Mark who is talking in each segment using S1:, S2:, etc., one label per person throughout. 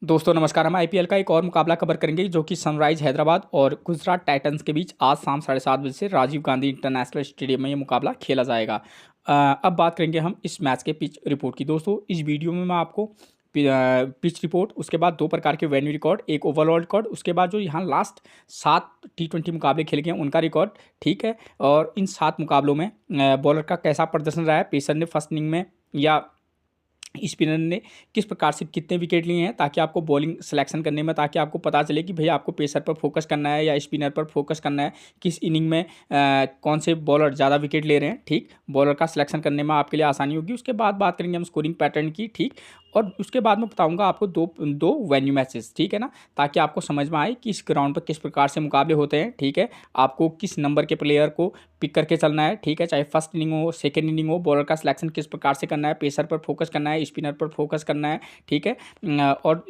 S1: दोस्तों नमस्कार। हम आईपीएल का एक और मुकाबला कवर करेंगे जो कि सनराइज हैदराबाद और गुजरात टाइटंस के बीच आज शाम 7:30 बजे से राजीव गांधी इंटरनेशनल स्टेडियम में ये मुकाबला खेला जाएगा। अब बात करेंगे हम इस मैच के पिच रिपोर्ट की। दोस्तों इस वीडियो में मैं आपको पिच रिपोर्ट, उसके बाद दो प्रकार के वेन्यू रिकॉर्ड, एक ओवरऑल रिकॉर्ड, उसके बाद जो यहाँ लास्ट 7 T20 मुकाबले खेले गए हैं उनका रिकॉर्ड, ठीक है। और इन 7 मुकाबलों में बॉलर का कैसा प्रदर्शन रहा है, पेसर ने फर्स्ट इनिंग में या स्पिनर ने किस प्रकार से कितने विकेट लिए हैं, ताकि आपको बॉलिंग सिलेक्शन करने में ताकि आपको पता चले कि भैया आपको पेसर पर फोकस करना है या स्पिनर पर फोकस करना है, किस इनिंग में कौन से बॉलर ज़्यादा विकेट ले रहे हैं, ठीक। बॉलर का सिलेक्शन करने में आपके लिए आसानी होगी। उसके बाद बात करेंगे हम स्कोरिंग पैटर्न की, ठीक। और उसके बाद मैं बताऊंगा आपको दो वेन्यू मैचेस, ठीक है ना, ताकि आपको समझ में आए कि इस ग्राउंड पर किस प्रकार से मुकाबले होते हैं, ठीक है। आपको किस नंबर के प्लेयर को पिक करके चलना है, ठीक है, चाहे फर्स्ट इनिंग हो सेकंड इनिंग हो, बॉलर का सिलेक्शन किस प्रकार से करना है, पेसर पर फोकस करना है, स्पिनर पर फोकस करना है, ठीक है। और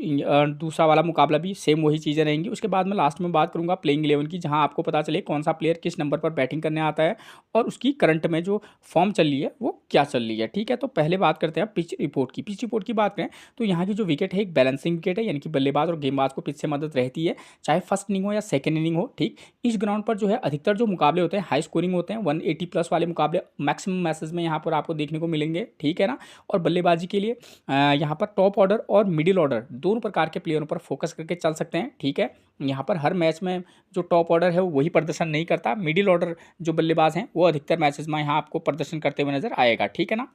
S1: दूसरा वाला मुकाबला भी सेम वही चीज़ें रहेंगी। उसके बाद मैं लास्ट में बात करूंगा प्लेइंग 11 की, जहां आपको पता चले कौन सा प्लेयर किस नंबर पर बैटिंग करने आता है और उसकी करंट में जो फॉर्म चल रही है वो क्या चल रही है, ठीक है। तो पहले बात करते हैं पिच रिपोर्ट की। पिच रिपोर्ट की बात करें तो यहाँ की जो विकेट है एक बैलेंसिंग विकेट है, यानी कि बल्लेबाज और गेंदबाज को पिच से मदद रहती है, चाहे फर्स्ट इनिंग हो या सेकंड इनिंग हो, ठीक। इस ग्राउंड पर जो है अधिकतर जो मुकाबले होते हैं हाई स्कोरिंग होते हैं, 180 प्लस वाले मुकाबले मैक्सिमम मैचेस में यहाँ पर आपको देखने को मिलेंगे, ठीक है ना। और बल्लेबाजी के लिए यहाँ पर टॉप ऑर्डर और मिडिल ऑर्डर दोनों प्रकार के प्लेयरों पर फोकस करके चल सकते हैं, ठीक है। यहाँ पर हर मैच में जो टॉप ऑर्डर है वो वही प्रदर्शन नहीं करता, मिडिल ऑर्डर जो बल्लेबाज हैं वो अधिकतर मैचेस में यहाँ आपको प्रदर्शन करते हुए नजर आएगा, ठीक है ना,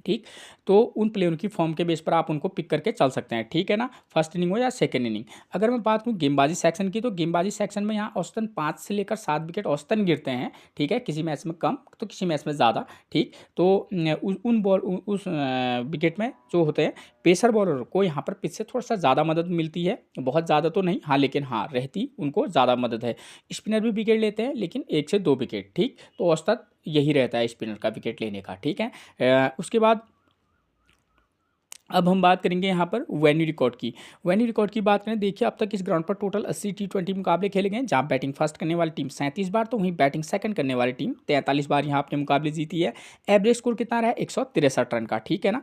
S1: ठीक। तो उन प्लेयरों की फॉर्म के बेस पर आप उनको पिक करके चल सकते हैं, ठीक है ना, फर्स्ट इनिंग हो या सेकंड इनिंग। अगर मैं बात करूँ गेंदबाजी सेक्शन की, तो गेंदबाजी सेक्शन में यहाँ औसतन 5 से लेकर 7 विकेट औसतन गिरते हैं, ठीक है। किसी मैच में कम तो किसी मैच में ज़्यादा, ठीक। तो उस विकेट में जो होते हैं पेसर बॉलर को यहाँ पर पिच से थोड़ा सा ज़्यादा मदद मिलती है, बहुत ज़्यादा तो नहीं, हाँ, लेकिन हाँ रहती उनको ज़्यादा मदद है। स्पिनर भी विकेट लेते हैं लेकिन 1 से 2 विकेट, ठीक। तो औसतन यही रहता है स्पिनर का विकेट लेने का, ठीक है। उसके बाद अब हम बात करेंगे यहाँ पर वेन्यू रिकॉर्ड की। वेन्यू रिकॉर्ड की बात करें, देखिए अब तक इस ग्राउंड पर टोटल 80 T20 मुकाबले खेले गए, जहाँ बैटिंग फर्स्ट करने वाली टीम 37 बार तो वहीं बैटिंग सेकंड करने वाली टीम 43 बार यहाँ अपने मुकाबले जीती है। एवरेज स्कोर कितना रहा है, 163 रन का, ठीक है ना।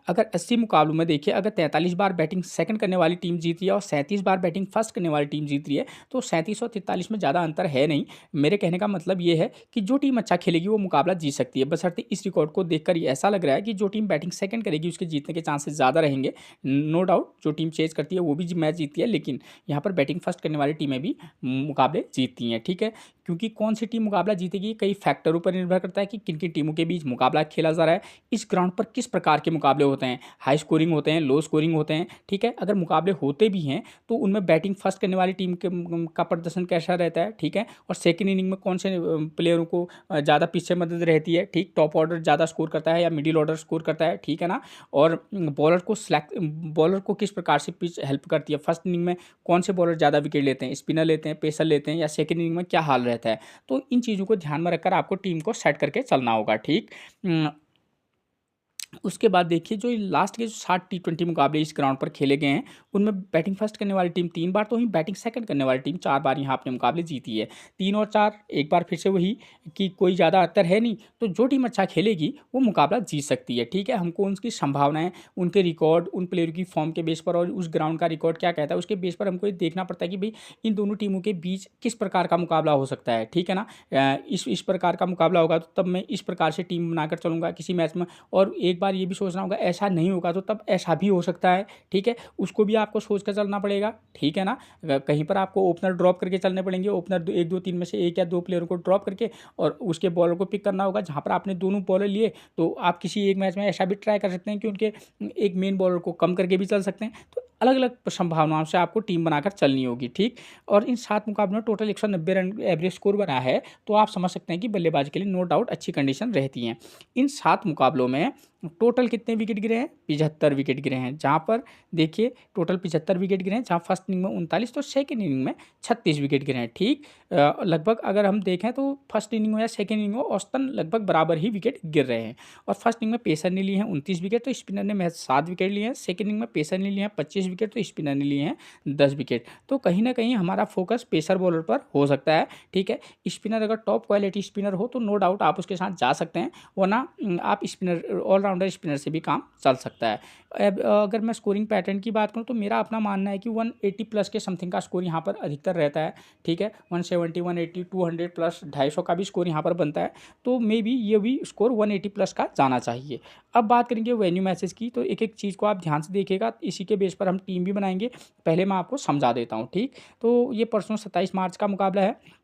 S1: अगर 80 मुकाबलों में देखिए, अगर 43 बार बैटिंग सेकंड करने वाली टीम जीती है और 37 बार बैटिंग फर्स्ट करने वाली टीम जीत रही है, तो 37 और 43 में ज़्यादा अंतर है नहीं। मेरे कहने का मतलब ये है कि जो टीम अच्छा खेलेगी वो मुकाबला जीत सकती है, बशर्ते इस रिकॉर्ड को देखकर ये ऐसा लग रहा है कि जो टीम बैटिंग सेकंड करेगी उसके जीतने के चांसेस ज़्यादा रहेंगे। नो डाउट जो टीम चेज करती है वो भी मैच जीतती है, लेकिन यहाँ पर बैटिंग फर्स्ट करने वाली टीमें भी मुकाबले जीतती हैं, ठीक है। क्योंकि कौन सी टीम मुकाबला जीतेगी कई फैक्टरों पर निर्भर करता है कि किन किन टीमों के बीच मुकाबला खेला जा रहा है, इस ग्राउंड पर किस प्रकार के मुकाबले होते हैं, हाई स्कोरिंग होते हैं, लो स्कोरिंग होते हैं, ठीक है। अगर मुकाबले होते भी हैं तो उनमें बैटिंग फर्स्ट करने वाली टीम के का प्रदर्शन कैसा रहता है, ठीक है। और सेकेंड इनिंग में कौन से प्लेयरों को ज़्यादा पीछे मदद रहती है, ठीक। टॉप ऑर्डर ज़्यादा स्कोर करता है या मिडिल ऑर्डर स्कोर करता है, ठीक है ना। और बॉलर को किस प्रकार से पिच हेल्प करती है, फर्स्ट इनिंग में कौन से बॉलर ज़्यादा विकेट लेते हैं, स्पिनर लेते हैं, पेसर लेते हैं, या सेकंड इनिंग में क्या हाल रहता है। तो इन चीज़ों को ध्यान में रखकर आपको टीम को सेट करके चलना होगा, ठीक। उसके बाद देखिए जो लास्ट के जो 7 T20 मुकाबले इस ग्राउंड पर खेले गए हैं उनमें बैटिंग फर्स्ट करने वाली टीम 3 बार तो वहीं बैटिंग सेकंड करने वाली टीम 4 बार यहाँ अपने मुकाबले जीती है। 3 और 4 एक बार फिर से वही कि कोई ज़्यादा अंतर है नहीं, तो जो टीम अच्छा खेलेगी वो मुकाबला जीत सकती है, ठीक है। हमको उनकी संभावनाएं, उनके रिकॉर्ड, उन प्लेयर की फॉर्म के बेस पर और उस ग्राउंड का रिकॉर्ड क्या कहता है उसके बेस पर हमको ये देखना पड़ता है कि भाई इन दोनों टीमों के बीच किस प्रकार का मुकाबला हो सकता है, ठीक है ना। इस प्रकार का मुकाबला होगा तो तब मैं इस प्रकार से टीम बनाकर चलूँगा किसी मैच में। और एक बार ये भी सोचना होगा ऐसा नहीं होगा तो तब ऐसा भी हो सकता है, ठीक है। उसको भी आपको सोच कर चलना पड़ेगा, ठीक है ना। कहीं पर आपको ओपनर ड्रॉप करके चलने पड़ेंगे, ओपनर 1 2 3 में से 1 या 2 प्लेयरों को ड्रॉप करके और उसके बॉलर को पिक करना होगा। जहाँ पर आपने दोनों बॉलर लिए तो आप किसी एक मैच में ऐसा भी ट्राई कर सकते हैं कि उनके एक मेन बॉलर को कम करके भी चल सकते हैं। तो अलग अलग संभावनाओं से आपको टीम बनाकर चलनी होगी, ठीक। और इन 7 मुकाबलों में टोटल 190 रन एवरेज स्कोर बना है, तो आप समझ सकते हैं कि बल्लेबाजी के लिए नो डाउट अच्छी कंडीशन रहती हैं। इन 7 मुकाबलों में टोटल कितने विकेट गिरे हैं, 75 विकेट गिरे हैं। जहाँ पर देखिए टोटल 75 विकेट गिरे हैं, जहाँ फर्स्ट इनिंग में 39 तो सेकेंड इनिंग में 36 विकेट गिरे हैं, ठीक। लगभग अगर हम देखें तो फर्स्ट इनिंग हो या सेकेंड इनिंग हो औसतन लगभग बराबर ही विकेट गिर रहे हैं। और फर्स्ट इनिंग में पेसर ने लिए हैं 29 विकेट तो स्पिनर ने महज 7 विकेट लिए हैं, सेकेंड इनिंग में पेसर ने लिए हैं 25 विकेट तो स्पिनर ने लिए हैं 10 विकेट। तो कहीं ना कहीं हमारा फोकस पेसर बॉलर पर हो सकता है, ठीक है। स्पिनर अगर टॉप क्वालिटी स्पिनर हो तो नो डाउट आप उसके साथ जा सकते हैं, वरना आप स्पिनर ऑल ऑलराउंडर स्पिनर से भी काम चल सकता है। अब अगर मैं स्कोरिंग पैटर्न की बात करूँ तो मेरा अपना मानना है कि 180 प्लस के समथिंग का स्कोर यहाँ पर अधिकतर रहता है, ठीक है। 170, 180, 200 प्लस 250 का भी स्कोर यहाँ पर बनता है, तो मे बी ये भी स्कोर 180 प्लस का जाना चाहिए। अब बात करेंगे वेन्यू मैचेस की, तो एक एक चीज़ को आप ध्यान से देखिएगा, इसी के बेस पर हम टीम भी बनाएंगे। पहले मैं आपको समझा देता हूँ, ठीक। तो ये परसों 27 मार्च का मुकाबला है।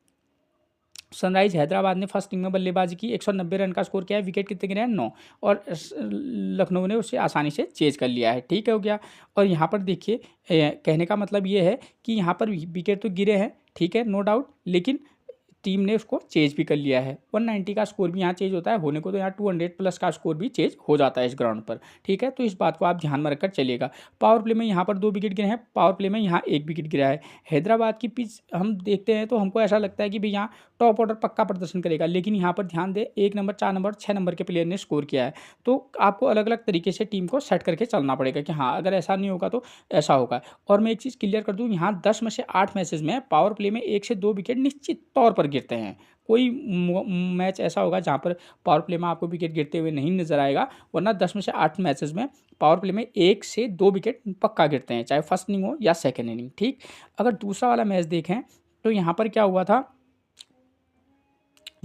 S1: सनराइज हैदराबाद ने फर्स्ट इनिंग में बल्लेबाजी की, 190 रन का स्कोर किया है, विकेट कितने गिरे हैं 9, और लखनऊ ने उसे आसानी से चेज कर लिया है, ठीक है, हो गया। और यहाँ पर देखिए, कहने का मतलब ये है कि यहाँ पर विकेट तो गिरे हैं, ठीक है, नो डाउट, लेकिन टीम ने उसको चेज भी कर लिया है। 190 का स्कोर भी यहाँ चेज होता है, होने को तो यहाँ 200 प्लस का स्कोर भी चेज हो जाता है इस ग्राउंड पर, ठीक है। तो इस बात को आप ध्यान में रखकर चलिएगा। पावर प्ले में यहाँ पर 2 विकेट गिरे हैं, पावर प्ले में यहाँ 1 विकेट गिरा है। हैदराबाद की पिच हम देखते हैं तो हमको ऐसा लगता है कि भाई यहाँ टॉप ऑर्डर पक्का प्रदर्शन करेगा, लेकिन यहाँ पर ध्यान दे 1 नंबर, 4 नंबर, 6 नंबर के प्लेयर ने स्कोर किया है। तो आपको अलग अलग तरीके से टीम को सेट करके चलना पड़ेगा कि हाँ, अगर ऐसा नहीं होगा तो ऐसा होगा। और मैं एक चीज़ क्लियर कर दूँ, यहाँ 10 में से 8 मैचेज में पावर प्ले में 1 से 2 विकेट निश्चित तौर पर गिरते हैं। कोई मैच ऐसा होगा जहाँ पर पावर प्ले में आपको विकेट गिरते हुए नहीं नजर आएगा, वरना 10 में से 8 मैचेस में पावर प्ले में 1 से 2 विकेट पक्का गिरते हैं, चाहे फर्स्ट इनिंग हो या सेकेंड इनिंग, ठीक। अगर दूसरा वाला मैच देखें तो यहाँ पर क्या हुआ था,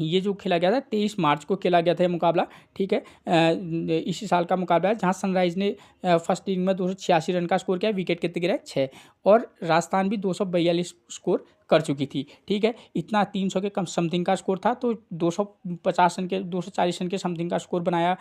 S1: ये जो खेला गया था 23 मार्च को खेला गया था ये मुकाबला, ठीक है। इसी साल का मुकाबला है, जहां सनराइज ने फर्स्ट इनिंग में 286 रन का स्कोर किया, विकेट कितने गिरे 6, और राजस्थान भी 242 स्कोर कर चुकी थी, ठीक है। इतना 300 के कम समथिंग का स्कोर था, तो 250 रन के 240 रन के समथिंग का स्कोर बनाया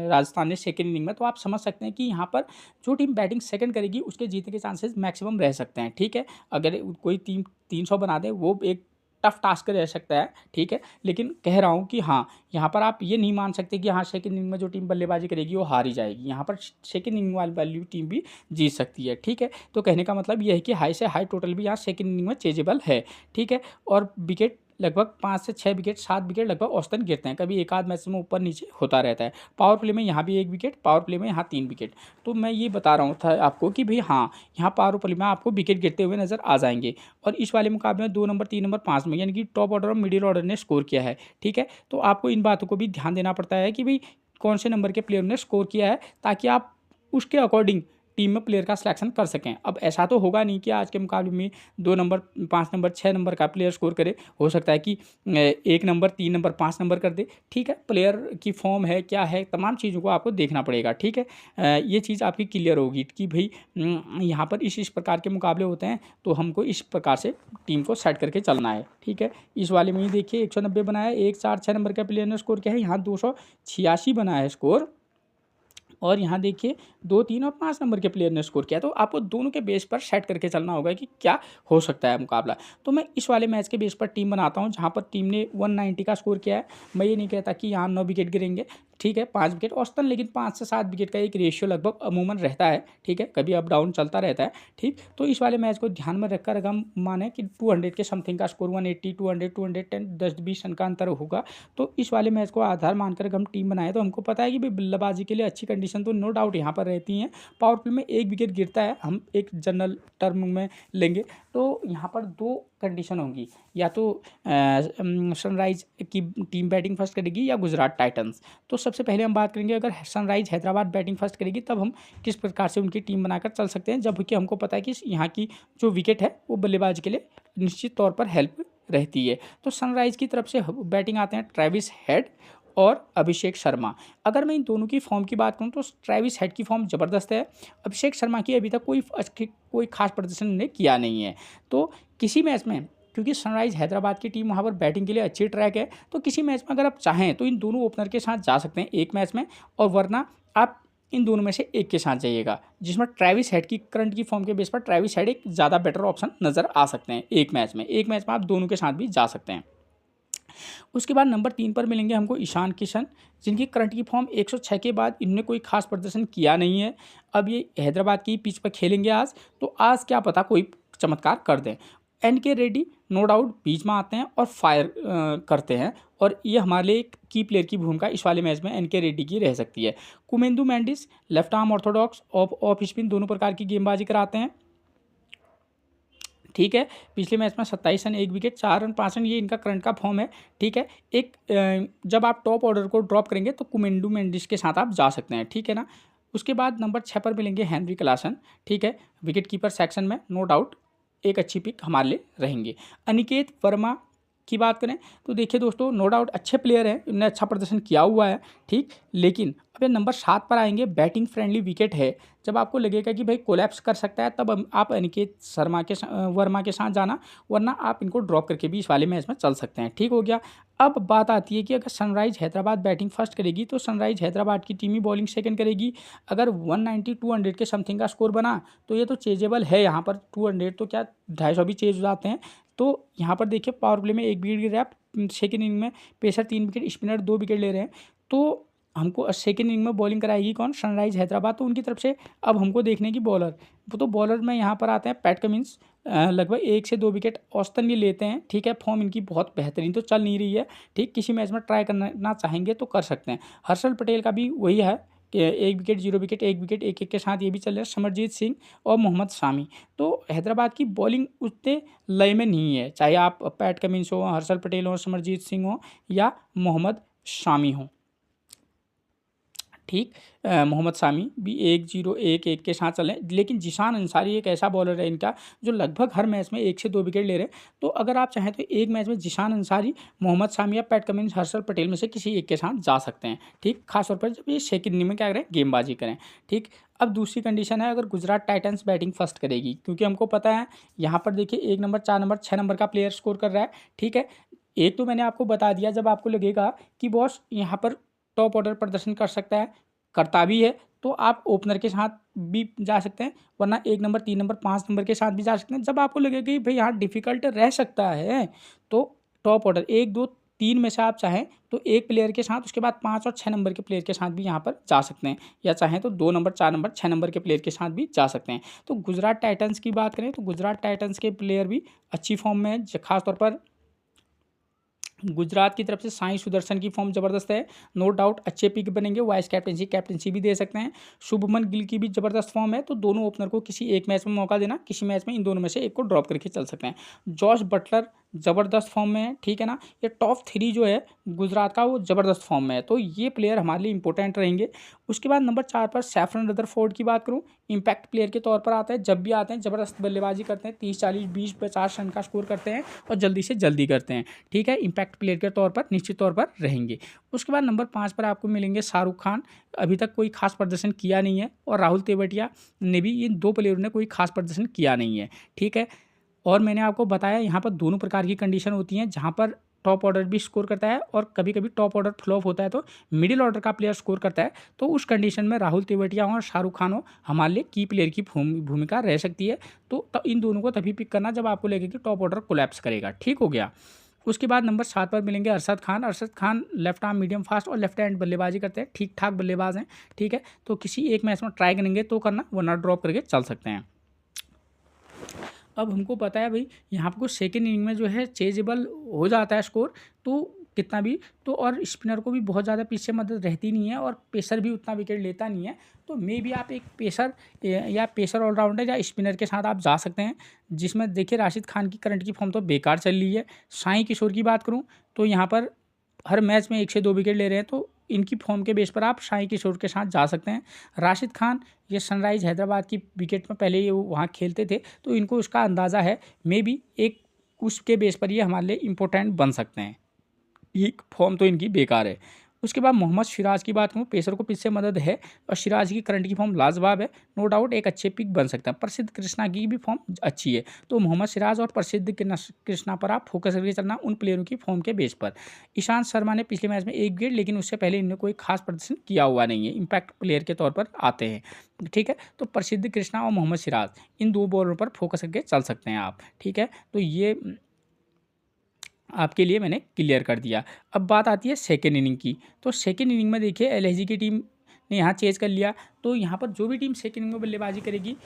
S1: राजस्थान ने सेकेंड इनिंग में। तो आप समझ सकते हैं कि यहाँ पर जो टीम बैटिंग सेकंड करेगी उसके जीतने के चांसेस मैक्सिमम रह सकते हैं, ठीक है। अगर कोई टीम 300 बना दे, वो एक टफ टास्क रह सकता है, ठीक है। लेकिन कह रहा हूँ कि हाँ, यहाँ पर आप ये नहीं मान सकते कि हाँ सेकंड इनिंग में जो टीम बल्लेबाजी करेगी वो हारी जाएगी, यहाँ पर सेकंड इनिंग वाली टीम भी जीत सकती है, ठीक है। तो कहने का मतलब ये है कि हाई से हाई टोटल भी यहाँ सेकंड इनिंग में चेजेबल है, ठीक है। और विकेट लगभग 5 से 6 विकेट, 7 विकेट लगभग औसतन गिरते हैं, कभी एक आध मैच में ऊपर नीचे होता रहता है। पावर प्ले में यहाँ भी 1 विकेट, पावर प्ले में यहाँ 3 विकेट। तो मैं ये बता रहा हूँ था आपको कि भाई हाँ, यहाँ पावर प्ले में आपको विकेट गिरते हुए नजर आ जाएंगे। और इस वाले मुकाबले में 2 नंबर, 3 नंबर, 5 में, यानी कि टॉप ऑर्डर और मिडिल ऑर्डर ने स्कोर किया है, ठीक है। तो आपको इन बातों को भी ध्यान देना पड़ता है कि भाई कौन से नंबर के प्लेयर ने स्कोर किया है, ताकि आप उसके अकॉर्डिंग टीम में प्लेयर का सिलेक्शन कर सकें। अब ऐसा तो होगा नहीं कि आज के मुकाबले में 2 नंबर, 5 नंबर, 6 नंबर का प्लेयर स्कोर करे, हो सकता है कि 1 नंबर, 3 नंबर, 5 नंबर कर दे, ठीक है। प्लेयर की फॉर्म है क्या है, तमाम चीज़ों को आपको देखना पड़ेगा, ठीक है। ये चीज़ आपकी क्लियर होगी कि भाई यहाँ पर इस प्रकार के मुकाबले होते हैं, तो हमको इस प्रकार से टीम को सेट करके चलना है, ठीक है। इस वाले में ही देखिए 190 बनाया, 1, 4, 6 नंबर का प्लेयर ने स्कोर किया है, यहाँ 286 बनाया है स्कोर, और यहाँ देखिए 2, 3 और 5 नंबर के प्लेयर ने स्कोर किया। तो आपको दोनों के बेस पर सेट करके चलना होगा कि क्या हो सकता है मुकाबला। तो मैं इस वाले मैच के बेस पर टीम बनाता हूँ, जहाँ पर टीम ने 190 का स्कोर किया है। मैं ये नहीं कहता कि यहाँ 9 विकेट गिरेंगे, ठीक है, 5 विकेट औसतन, लेकिन 5 से 7 विकेट का एक रेशियो लगभग अमूमन रहता है, ठीक है, कभी अप डाउन चलता रहता है, ठीक। तो इस वाले मैच को ध्यान में रखकर अगर हम माने कि 200 के समथिंग का स्कोर, 180, 200, 210, 10-20 रन का अंतर होगा, तो इस वाले मैच को आधार मानकर अगर हम टीम बनाए, तो हमको पता है कि भाई बल्लेबाजी के लिए अच्छी कंडीशन तो नो डाउट यहाँ पर रहती हैं। पावर प्ले में 1 विकेट गिरता है, हम एक जनरल टर्म में लेंगे, तो यहाँ पर 2 कंडीशन होंगी, या तो सनराइज की टीम बैटिंग फर्स्ट करेगी या गुजरात टाइटंस। तो सबसे पहले हम बात करेंगे, अगर सनराइज हैदराबाद बैटिंग फर्स्ट करेगी, तब हम किस प्रकार से उनकी टीम बनाकर चल सकते हैं, जबकि हमको पता है कि यहाँ की जो विकेट है वो बल्लेबाजी के लिए निश्चित तौर पर हेल्प रहती है। तो सनराइज की तरफ से बैटिंग आते हैं ट्रेविस हेड और अभिषेक शर्मा। अगर मैं इन दोनों की फॉर्म की बात करूं तो ट्रेविस हेड की फॉर्म ज़बरदस्त है, अभिषेक शर्मा की अभी तक कोई खास प्रदर्शन ने किया नहीं है। तो किसी मैच में, क्योंकि सनराइज हैदराबाद की टीम वहाँ पर बैटिंग के लिए अच्छी ट्रैक है, तो किसी मैच में अगर आप चाहें तो इन दोनों ओपनर के साथ जा सकते हैं एक मैच में, और वरना आप इन दोनों में से एक के साथ जाइएगा, जिसमें ट्रेविस हेड की करंट की फॉर्म के बेस पर ट्रेविस हेड एक ज़्यादा बेटर ऑप्शन नज़र आ सकते हैं एक मैच में आप दोनों के साथ भी जा सकते हैं। उसके बाद नंबर 3 पर मिलेंगे हमको ईशान किशन, जिनकी करंट की फॉर्म 106 के बाद इन्होंने कोई खास प्रदर्शन किया नहीं है। अब ये हैदराबाद की पिच पर खेलेंगे आज, तो आज क्या पता कोई चमत्कार कर दें। एनके रेड्डी नो डाउट बीच में आते हैं और फायर करते हैं, और ये हमारे लिए एक की प्लेयर की भूमिका इस वाले मैच में एनके रेड्डी की रह सकती है। Kamindu Mendis left arm orthodox off spin दोनों प्रकार की गेंदबाजी कराते हैं, ठीक है। पिछले मैच में 27 रन 1 विकेट 4 रन 5 रन, ये इनका करंट का फॉर्म है। ठीक है। एक जब आप टॉप ऑर्डर को ड्रॉप करेंगे तो कुमेंडू मेंडिस के साथ आप जा सकते हैं। ठीक है ना। उसके बाद नंबर 6 पर मिलेंगे हेनरी क्लासन। ठीक है। विकेट कीपर सेक्शन में नो डाउट एक अच्छी पिक हमारे लिए रहेंगे। अनिकेत वर्मा की बात करें तो देखिए दोस्तों, नो डाउट अच्छे प्लेयर हैं, इन्होंने अच्छा प्रदर्शन किया हुआ है। ठीक, लेकिन अब ये नंबर 7 पर आएंगे, बैटिंग फ्रेंडली विकेट है। जब आपको लगेगा कि भाई कोलैप्स कर सकता है, तब आप अनिकेत वर्मा के साथ जाना, वरना आप इनको ड्रॉप करके भी इस वाले मैच में चल सकते हैं। ठीक हो गया। अब बात आती है कि अगर सनराइज हैदराबाद बैटिंग फर्स्ट करेगी तो सनराइज हैदराबाद की टीम ही बॉलिंग सेकंड करेगी। अगर 190-200 के समथिंग का स्कोर बना तो ये तो चेजेबल है। यहाँ पर 200 तो क्या 250 भी चेज हो जाते हैं। तो यहाँ पर देखिए पावर प्ले में 1 विकेट गिर रहा है, सेकेंड इनिंग में पेसर 3 विकेट, स्पिनर 2 विकेट ले रहे हैं। तो हमको सेकेंड इनिंग में बॉलिंग कराएगी कौन? सनराइज हैदराबाद। तो उनकी तरफ से अब हमको देखने की बॉलर, वो तो बॉलर में यहाँ पर आते हैं पैट कमिंस, लगभग 1 से 2 विकेट औसतन ये लेते हैं। ठीक है। फॉर्म इनकी बहुत बेहतरीन तो चल नहीं रही है। ठीक, किसी मैच में ट्राई करना चाहेंगे तो कर सकते हैं। हर्षल पटेल का भी वही है कि 1 विकेट 0 विकेट 1 विकेट 1-1 के साथ ये भी चल रहे हैं। समरजीत सिंह और मोहम्मद शामी। तो हैदराबाद की बॉलिंग उतने लय में नहीं है, चाहे आप पैट कमिंस हो, हर्षल पटेल हो, समरजीत सिंह हो या मोहम्मद शामी हो। ठीक, मोहम्मद शामी भी 1-0 1-1 के साथ चले, लेकिन जिशान अंसारी एक ऐसा बॉलर है इनका जो लगभग हर मैच में 1 से 2 विकेट ले रहे हैं। तो अगर आप चाहें तो एक मैच में जिशान अंसारी, मोहम्मद शामी या पैट कमिंस, हर्षल पटेल में से किसी एक के साथ जा सकते हैं। ठीक, खासतौर पर जब ये सेकंड इनिंग में क्या करें, गेंदबाजी करें। ठीक, अब दूसरी कंडीशन है अगर गुजरात टाइटंस बैटिंग फर्स्ट करेगी, क्योंकि हमको पता है यहाँ पर देखिए 1 नंबर 4 नंबर 6 नंबर का प्लेयर स्कोर कर रहा है। ठीक है। एक तो मैंने आपको बता दिया, जब आपको लगेगा कि बॉस यहाँ पर टॉप ऑर्डर प्रदर्शन कर सकता है, करता भी है, तो आप ओपनर के साथ भी जा सकते हैं, वरना 1 नंबर 3 नंबर 5 नंबर के साथ भी जा सकते हैं। जब आपको लगेगा कि भाई यहाँ डिफिकल्ट रह सकता है तो टॉप ऑर्डर 1 2 3 में से आप चाहें तो एक प्लेयर के साथ, उसके बाद 5 और 6 नंबर के प्लेयर के साथ भी यहाँ पर जा सकते हैं, या चाहें तो 2 नंबर 4 नंबर 6 नंबर के प्लेयर के साथ भी जा सकते हैं। तो गुजरात टाइटंस की बात करें तो गुजरात टाइटंस के प्लेयर भी अच्छी फॉर्म में है। खासतौर पर गुजरात की तरफ से साई सुदर्शन की फॉर्म ज़बरदस्त है, नो डाउट अच्छे पिक बनेंगे, वाइस कैप्टनसी भी दे सकते हैं। शुभमन गिल की भी ज़बरदस्त फॉर्म है। तो दोनों ओपनर को किसी एक मैच में मौका देना, किसी मैच में इन दोनों में से एक को ड्रॉप करके चल सकते हैं। जॉश बटलर ज़बरदस्त फॉर्म में है। ठीक है ना। ये टॉप 3 जो है गुजरात का वो ज़बरदस्त फॉर्म में है, तो ये प्लेयर हमारे लिए इंपॉर्टेंट रहेंगे। उसके बाद नंबर 4 पर सैफरन रदरफोर्ड की बात करूँ, इम्पैक्ट प्लेयर के तौर पर आते हैं, जब भी आते हैं ज़बरदस्त बल्लेबाजी करते हैं, 30-40-20-50 रन का स्कोर करते हैं और जल्दी से जल्दी करते हैं। ठीक है। इम्पैक्ट प्लेयर के तौर पर निश्चित तौर पर रहेंगे। उसके बाद नंबर 5 पर आपको मिलेंगे शाहरुख खान, अभी तक कोई खास प्रदर्शन किया नहीं है, और राहुल तेवतिया ने भी, इन 2 प्लेयरों ने कोई खास प्रदर्शन किया नहीं है। ठीक है। और मैंने आपको बताया यहाँ पर दोनों प्रकार की कंडीशन होती हैं, जहाँ पर टॉप ऑर्डर भी स्कोर करता है और कभी कभी टॉप ऑर्डर फ्लॉप होता है तो मिडिल ऑर्डर का प्लेयर स्कोर करता है। तो उस कंडीशन में राहुल तेवतिया हो और शाहरुख खान हो, हमारे लिए की प्लेयर की भूमिका रह सकती है। तो इन दोनों को तभी पिक करना जब आपको लगे कि टॉप ऑर्डर कोलैप्स करेगा। ठीक हो गया। उसके बाद नंबर 7 पर मिलेंगे Arshad Khan. Arshad Khan left arm medium fast और लेफ्ट हैंड बल्लेबाजी करते हैं, ठीक ठाक बल्लेबाज हैं। ठीक है। तो किसी एक मैच में ट्राई करेंगे तो करना, वरना ड्रॉप करके चल सकते हैं। अब हमको पता है भाई यहाँ पर सेकेंड इनिंग में जो है चेजेबल हो जाता है स्कोर, तो कितना भी तो, और स्पिनर को भी बहुत ज़्यादा पीछे मदद रहती नहीं है, और पेसर भी उतना विकेट लेता नहीं है। तो मे भी आप एक पेसर या पेसर ऑलराउंडर या स्पिनर के साथ आप जा सकते हैं, जिसमें देखिए राशिद खान की करंट की फॉर्म तो बेकार चल रही है। साई किशोर की बात करूँ तो यहाँ पर हर मैच में 1 से 2 विकेट ले रहे हैं, तो इनकी फॉर्म के बेस पर आप साई किशोर के साथ जा सकते हैं। राशिद खान ये सनराइज हैदराबाद की विकेट में पहले ये वहाँ खेलते थे, तो इनको उसका अंदाज़ा है, मे बी एक उसके बेस पर ये हमारे लिए इम्पोर्टेंट बन सकते हैं। ये फॉर्म तो इनकी बेकार है। उसके बाद मोहम्मद सिराज की बात करूँ, पेसर को पिच से मदद है और सिराज की करंट की फॉर्म लाजवाब है, नो डाउट एक अच्छे पिक बन सकता है। प्रसिद्ध कृष्णा की भी फॉर्म अच्छी है, तो मोहम्मद सिराज और प्रसिद्ध कृष्णा पर आप फोकस करके चलना, उन प्लेयरों की फॉर्म के बेस पर। ईशांत शर्मा ने पिछले मैच में 1 विकेट, लेकिन उससे पहले इन्होंने कोई खास प्रदर्शन किया हुआ नहीं है, इम्पैक्ट प्लेयर के तौर पर आते हैं। ठीक है। तो प्रसिद्ध कृष्णा और मोहम्मद सिराज, इन 2 बॉलरों पर फोकस करके चल सकते हैं आप। ठीक है। तो ये आपके लिए मैंने क्लियर कर दिया। अब बात आती है सेकेंड इनिंग की। तो सेकेंड इनिंग में देखिए एलएसजी की टीम ने यहाँ चेज कर लिया, तो यहाँ पर जो भी टीम सेकेंड इनिंग में बल्लेबाजी करेगी,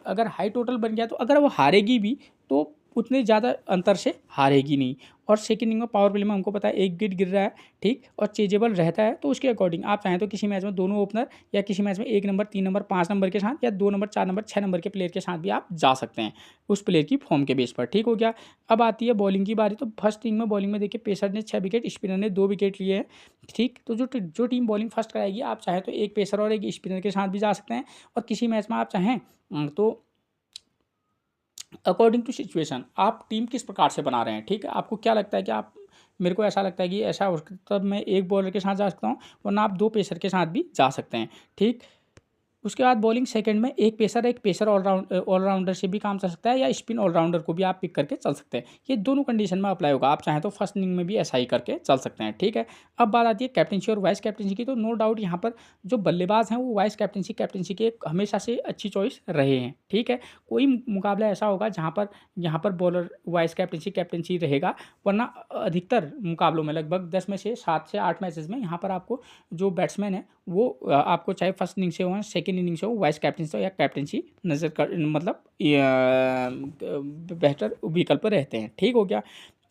S1: अगर हाई टोटल बन गया तो अगर वो हारेगी भी तो उतने ज़्यादा अंतर से हारेगी नहीं। और सेकंड इनिंग में पावर प्ले में हमको पता है 1 विकेट गिर रहा है, ठीक, और चेजेबल रहता है, तो उसके अकॉर्डिंग आप चाहें तो किसी मैच में दोनों ओपनर या किसी मैच में 1 नंबर, 3 नंबर, 5 नंबर के साथ या 2 नंबर, 4 नंबर, 6 नंबर के प्लेयर के साथ भी आप जा सकते हैं उस प्लेयर की फॉर्म के बेस पर। ठीक हो गया। अब आती है बॉलिंग की बारी। तो फर्स्ट इनिंग में बॉलिंग में देखिए पेसर ने 6 विकेट, स्पिनर ने 2 विकेट लिए हैं, ठीक। तो जो टीम बॉलिंग फर्स्ट कराएगी, आप चाहें तो एक पेसर और एक स्पिनर के साथ भी जा सकते हैं, और किसी मैच में आप चाहें तो अकॉर्डिंग टू सिचुएशन आप टीम किस प्रकार से बना रहे हैं, ठीक है। आपको क्या लगता है कि आप, मेरे को ऐसा लगता है कि ऐसा हो सकता है, तब मैं एक बॉलर के साथ जा सकता हूँ, वरना आप 2 पेसर के साथ भी जा सकते हैं, ठीक। उसके बाद बॉलिंग सेकंड में एक पेसर ऑलराउंडर से भी काम चल सकता है, या स्पिन ऑलराउंडर को भी आप पिक करके चल सकते हैं। ये दोनों कंडीशन में अप्लाई होगा। आप चाहें तो फर्स्ट इनिंग में भी ऐसा ही करके चल सकते हैं, ठीक है। अब बात आती है कैप्टनसी और वाइस कैप्टनसी की। तो नो डाउट यहाँ पर जो बल्लेबाज हैं वो वाइस कैप्टनसी के हमेशा से अच्छी चॉइस रहे हैं, ठीक है। कोई मुकाबला ऐसा होगा जहाँ पर बॉलर वाइस कैप्टनसी रहेगा, वरना अधिकतर मुकाबलों में लगभग 10 में से 7 से 8 मैचेस में यहाँ पर आपको जो बैट्समैन है वो आपको चाहे फर्स्ट इनिंग से हो, सेकेंड इनिंग से हो, वाइस कैप्टनसी या कैप्टनसी नज़र कर, मतलब बेहतर विकल्प रहते हैं, ठीक हो गया।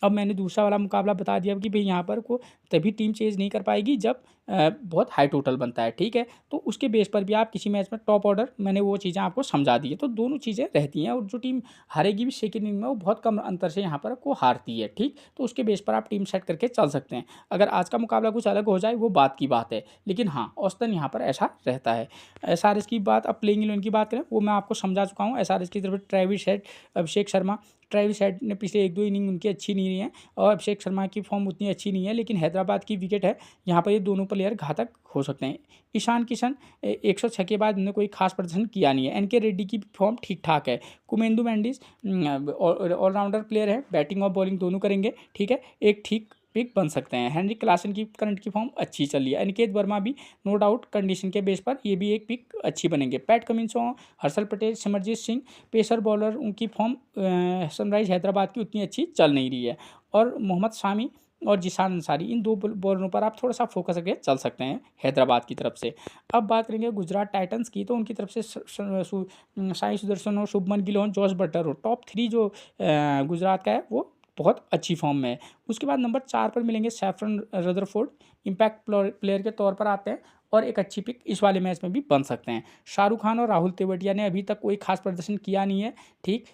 S1: अब मैंने दूसरा वाला मुकाबला बता दिया कि भाई यहाँ पर को तभी टीम चेंज नहीं कर पाएगी जब बहुत हाई टोटल बनता है, ठीक है। तो उसके बेस पर भी आप किसी मैच में टॉप ऑर्डर, मैंने वो चीज़ें आपको समझा दी है। तो दोनों चीज़ें रहती हैं, और जो टीम हारेगी भी सेकेंड इनिंग में वो बहुत कम अंतर से यहाँ पर को हारती है, ठीक। तो उसके बेस पर आप टीम सेट करके चल सकते हैं। अगर आज का मुकाबला कुछ अलग हो जाए वो बात की बात है, लेकिन हाँ औसतन यहाँ पर ऐसा रहता है। एसआरएच की बात, अब प्लेइंग 11 की बात करें, वो मैं आपको समझा चुका हूँ। एसआरएच की तरफ Travis head, Abhishek Sharma. Travis head ने पिछले 1-2 इनिंग उनकी अच्छी नहीं रही है, और अभिषेक शर्मा की फॉर्म उतनी अच्छी नहीं है, लेकिन हैदराबाद की विकेट है, यहाँ पर ये दोनों प्लेयर घातक हो सकते हैं। ईशान किशन 106 के बाद उन्होंने कोई खास प्रदर्शन किया नहीं है। एनके रेड्डी की फॉर्म ठीक ठाक है। कुमेंदु मैंडिस ऑलराउंडर प्लेयर है, बैटिंग और बॉलिंग दोनों करेंगे, ठीक है, एक ठीक पिक बन सकते हैं। हेनरी क्लासन की करंट की फॉर्म अच्छी चल रही है। अनिकेत वर्मा भी नो डाउट कंडीशन के बेस पर ये भी एक पिक अच्छी बनेंगे। PAT Cummins, Harshal Patel, Simarjeet Singh pacer bowler, उनकी फॉर्म सनराइज हैदराबाद की उतनी अच्छी चल नहीं रही है। और मोहम्मद शामी और जिशान अंसारी, इन 2 बॉलरों पर आप थोड़ा सा फोकस करके चल सकते हैं हैदराबाद की तरफ से। अब बात करेंगे गुजरात टाइटंस की। तो उनकी तरफ से साई सुदर्शन हो, शुभमन गिल हो, जॉस बटलर हो, टॉप 3 जो गुजरात का है वो बहुत अच्छी फॉर्म में है। उसके बाद नंबर 4 पर मिलेंगे सैफरन रदरफोर्ड, इम्पैक्ट प्लेयर के तौर पर आते हैं, और एक अच्छी पिक इस वाले मैच में भी बन सकते हैं। शाहरुख खान और राहुल तेवतिया ने अभी तक कोई खास प्रदर्शन किया नहीं है, ठीक।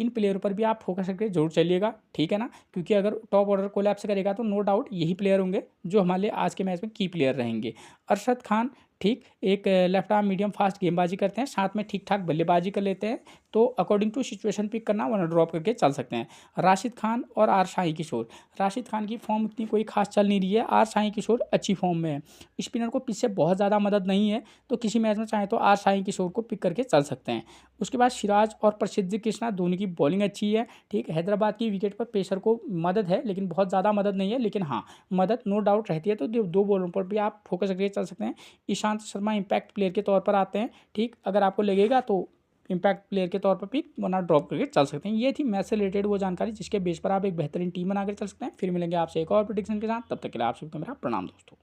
S1: इन प्लेयरों पर भी आप फोकस करके जरूर चलिएगा, ठीक है ना, क्योंकि अगर टॉप ऑर्डर कोलैप्स करेगा तो नो डाउट यही प्लेयर होंगे जो हमारे आज के मैच में की प्लेयर रहेंगे। अरशद खान, ठीक, एक लेफ्ट आर्म मीडियम फास्ट गेंदबाजी करते हैं, साथ में ठीक ठाक बल्लेबाजी कर लेते हैं, तो अकॉर्डिंग टू सिचुएशन पिक करना वरना ड्रॉप करके चल सकते हैं। राशिद खान और आर शाही किशोर। राशिद खान की फॉर्म इतनी कोई खास चल नहीं रही है, आर शाही किशोर अच्छी फॉर्म में है। स्पिनर को पीछे बहुत ज़्यादा मदद नहीं है, तो किसी मैच में चाहे तो आर शाही किशोर को पिक करके चल सकते हैं। उसके बाद सिराज और प्रसिद्ध कृष्णा, दोनों की बॉलिंग अच्छी है, ठीक। हैदराबाद की विकेट पर पेसर को मदद है, लेकिन बहुत ज़्यादा मदद नहीं है, लेकिन हाँ मदद नो डाउट रहती है। तो 2 बॉलरों पर भी आप फोकस करके चल सकते हैं। ईशांत शर्मा इम्पैक्ट प्लेयर के तौर पर आते हैं, ठीक। अगर आपको लगेगा तो इम्पैक्ट प्लेयर के तौर पर पिक वरना ड्रॉप करके चल सकते हैं। ये थी मैच से रिलेटेड वो जानकारी जिसके बेस पर आप एक बेहतरीन टीम बनाकर चल सकते हैं। फिर मिलेंगे आपसे एक और प्रेडिक्शन के साथ, तब तक के लिए आप सबको मेरा प्रणाम दोस्तों।